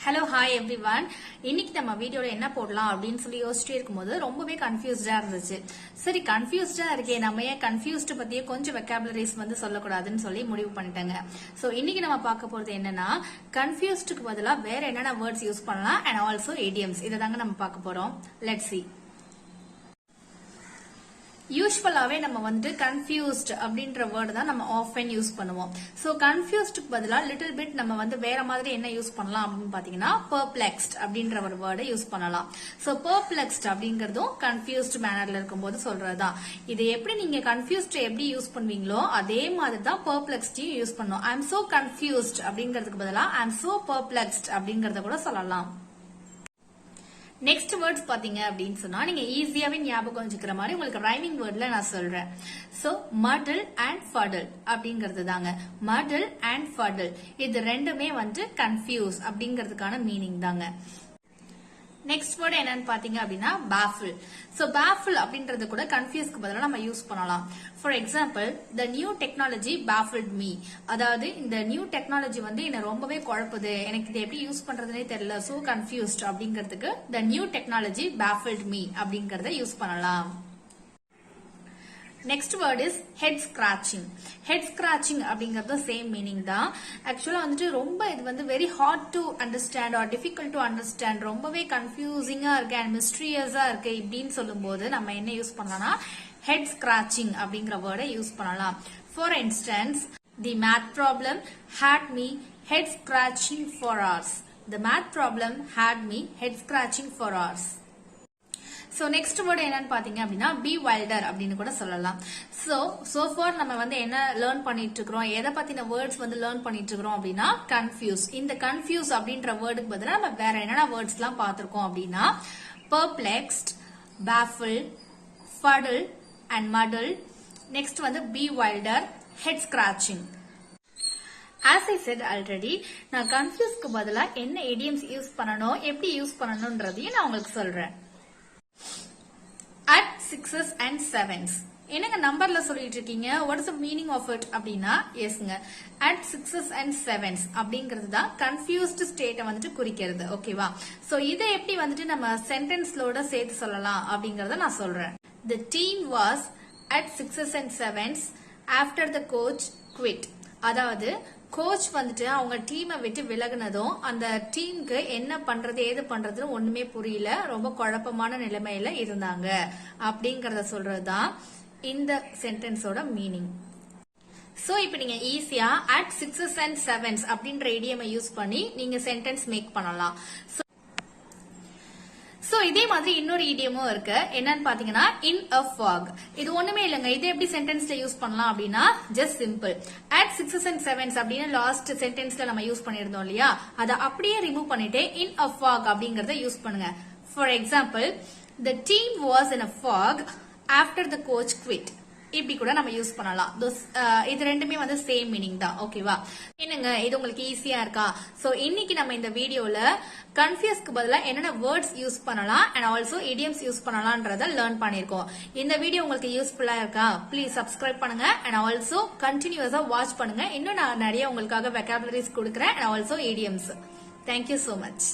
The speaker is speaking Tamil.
Hello hi every one. இன்னைக்கு நம்ம வீடியோல என்ன போடலாம் அப்படின்னு சொல்லி யோசிச்சுட்டே இருக்கும்போது ரொம்பவே கன்ஃபியூஸ்டா இருந்துச்சு. சரி, கன்ஃபியூஸ்டா இருக்கே, நம்ம ஏன் கன்ஃபியூஸ்ட் பத்தியே கொஞ்சம் வெக்காபுலரிஸ் வந்து சொல்லக்கூடாதுன்னு சொல்லி முடிவு பண்ணிட்டேங்க. சோ இன்னைக்கு நம்ம பார்க்க போறது என்னன்னா, கன்ஃபியூஸ்டுக்கு பதிலா வேற என்னென்ன வேர்ட்ஸ் யூஸ் பண்ணலாம் அண்ட் ஆல்சோ idioms. இதை தாங்க நம்ம பார்க்க போறோம். Let's see. யூஸ்வலாவே நம்ம வந்து கன்ஃபியூஸ்ட் அப்படின்ற வேர்டு தான் நம்ம ஆஃபன் யூஸ் பண்ணுவோம். சோ கன்ஃபியூஸ்டுக்கு பதிலா லிட்டில் பிட் நம்ம வந்து வேற மாதிரி என்ன யூஸ் பண்ணலாம் அப்படின்னு பாத்தீங்கன்னா பெர்ப்ளெக்ஸ்ட் அப்படின்ற ஒரு வேர்டை யூஸ் பண்ணலாம். சோ பெர்ப்ளெக்ஸ்ட் அப்படிங்கறதும் கன்ஃபியூஸ்ட் மேனர்ல இருக்கும்போது சொல்றதுதான். இது எப்படி நீங்க கன்ஃபியூஸ்ட் எப்படி யூஸ் பண்ணுவீங்களோ அதே மாதிரி தான் பெர்ப்ளெக்ஸ்டையும் யூஸ் பண்ணும். ஐ எம் சோ கன்ஃபியூஸ்ட் அப்படிங்கிறதுக்கு பதிலா ஐ எம் சோ பெர்ப்ளெக்ஸ்ட் அப்படிங்கறத கூட சொல்லலாம். நெக்ஸ்ட் வேர்ட்ஸ் பாத்தீங்க அப்படின்னு சொன்னா நீங்க ஈஸியாவே ஞாபகம் வச்சுக்கிற மாதிரி உங்களுக்கு ரைமிங் வேர்ட்ல நான் சொல்றேன். சோ மடில் அண்ட் ஃபடில் அப்படிங்கிறது தாங்க. மடில் அண்ட் ஃபடில் இது ரெண்டுமே வந்து கன்ஃபியூஸ் அப்படிங்கிறதுக்கான மீனிங் தாங்க. நெக்ஸ்ட் வேர்ட் என்னன்னு பாத்தீங்க அப்படின்னா baffle. சோ baffle அப்படின்றது கூட கன்ஃபியூஸ்க்கு பதிலா நம்ம யூஸ் பண்ணலாம். For example, the new technology baffled me. அதாவது இந்த நியூ டெக்னாலஜி வந்து என்ன ரொம்பவே குழப்புது, எனக்கு இதை எப்படி யூஸ் பண்றதுனே தெரியல, சோ கன்ஃபியூஸ்ட் அப்படிங்கிறதுக்கு the new technology baffled me அப்படிங்கறத யூஸ் பண்ணலாம். Next word is head scratching. Head scratching அப்படிங்கறது சேம் மீனிங் தான். ஆக்சுவலா வந்துட்டு ரொம்ப இது வந்து very hard to understand or difficult to understand, ரொம்பவே கன்ஃபியூசிங்கா இருக்கு அண்ட் மிஸ்டீரியஸா இருக்கு இப்படின்னு சொல்லும் போது நம்ம என்ன யூஸ் பண்ணலாம்னா ஹெட் ஸ்கிராச்சிங் அப்படிங்கிற வேர்டை யூஸ் பண்ணலாம். For instance, the math problem had me head scratching for hours. The math problem had me head scratching for hours. So next word என்னன்னு பாத்தீங்க அப்படின்னா bewilder அப்படின்னு கூட சொல்லலாம். சோ ஃபார் நம்ம வந்து என்ன லேர்ன் பண்ணிட்டு இருக்கிறோம், எதை பத்தின வேர்ட்ஸ் வந்து லேர்ன் பண்ணிட்டு இருக்கிறோம் அப்படின்னா கன்ஃபியூஸ். இந்த கன்ஃபியூஸ் அப்படின்ற வேர்டுக்கு பதிலா நம்ம வேற என்னென்ன வேர்ட்ஸ் எல்லாம் பார்த்திருக்கோம் அப்படின்னா perplexed, baffle, fuddle and muddle. Next வந்து bewilder, head scratching. As I said already, நான் கன்ஃபியூஸ்க்கு பதிலா என்ன idioms யூஸ் பண்ணணும், எப்படி யூஸ் பண்ணணும்ன்றதையும் நான் உங்களுக்கு சொல்றேன். At 6s and 7s. என்னங்க நம்பர்ல சொல்லிட்டு இருக்கீங்க, what is the meaning of it அப்படின்னா எஸ்ங்க, at 6s and 7s அப்படிங்கிறது தான் கன்ஃபியூஸ்ட் ஸ்டேட்டை வந்துட்டு குறிக்கிறது. ஓகேவா? சோ இதை எப்படி வந்துட்டு நம்ம சென்டென்ஸ்லோட சேர்த்து சொல்லலாம் அப்படிங்கறத நான் சொல்றேன். The team was at 6s and 7s after the coach quit. அதாவது கோச் வந்துட்டு அவங்க டீமை விட்டு விலகுனதும் அந்த டீமுக்கு என்ன பண்றது ஏது பண்றதுன்னு ஒண்ணுமே புரியல, ரொம்ப குழப்பமான நிலைமையில இருந்தாங்க அப்படிங்கறத சொல்றதுதான் இந்த சென்டென்ஸோட மீனிங். சோ இப்ப நீங்க ஈஸியா at 6s and 7s அப்படின்ற இடியமை யூஸ் பண்ணி நீங்க சென்டென்ஸ் மேக் பண்ணலாம். சோ இதே மாதிரி இன்னொரு இடியமும் இருக்கு. என்னன்னு பாத்தீங்கன்னா in a fog. இது ஒண்ணுமே இல்லங்க, இது எப்படி சென்டென்ஸ்ல யூஸ் பண்ணலாம் அப்படின்னா just simple. at 6s and 7s அப்படின்னு லாஸ்ட் சென்டென்ஸ்ல நம்ம யூஸ் பண்ணிருந்தோம் இல்லையா, அதை அப்படியே ரிமூவ் பண்ணிட்டு in a fog அப்படிங்கறத யூஸ் பண்ணுங்க. For example, the team was in a fog after the coach quit. இப்படி கூட நம்ம யூஸ் பண்ணலாம். இது ரெண்டுமே வந்து சேம் மீனிங் தான். ஓகேவா? என்னங்க இது உங்களுக்கு ஈஸியா இருக்கா? சோ இன்னைக்கு நம்ம இந்த வீடியோல கன்ஃபியூஸ்க்கு பதிலா என்னென்ன வேர்ட்ஸ் யூஸ் பண்ணலாம் அண்ட் ஆல்சோ idioms யூஸ் பண்ணலாம்ன்றத லேர்ன் பண்ணிருக்கோம். இந்த வீடியோ உங்களுக்கு யூஸ்ஃபுல்லா இருக்கா? ப்ளீஸ் சப்ஸ்கிரைப் பண்ணுங்க அண்ட் ஆல்சோ கண்டினியூஸா வாட்ச் பண்ணுங்க. இன்னும் நான் நிறைய உங்களுக்காக வெக்காபுலரிஸ் கொடுக்குறேன் and also idioms. Thank you so much.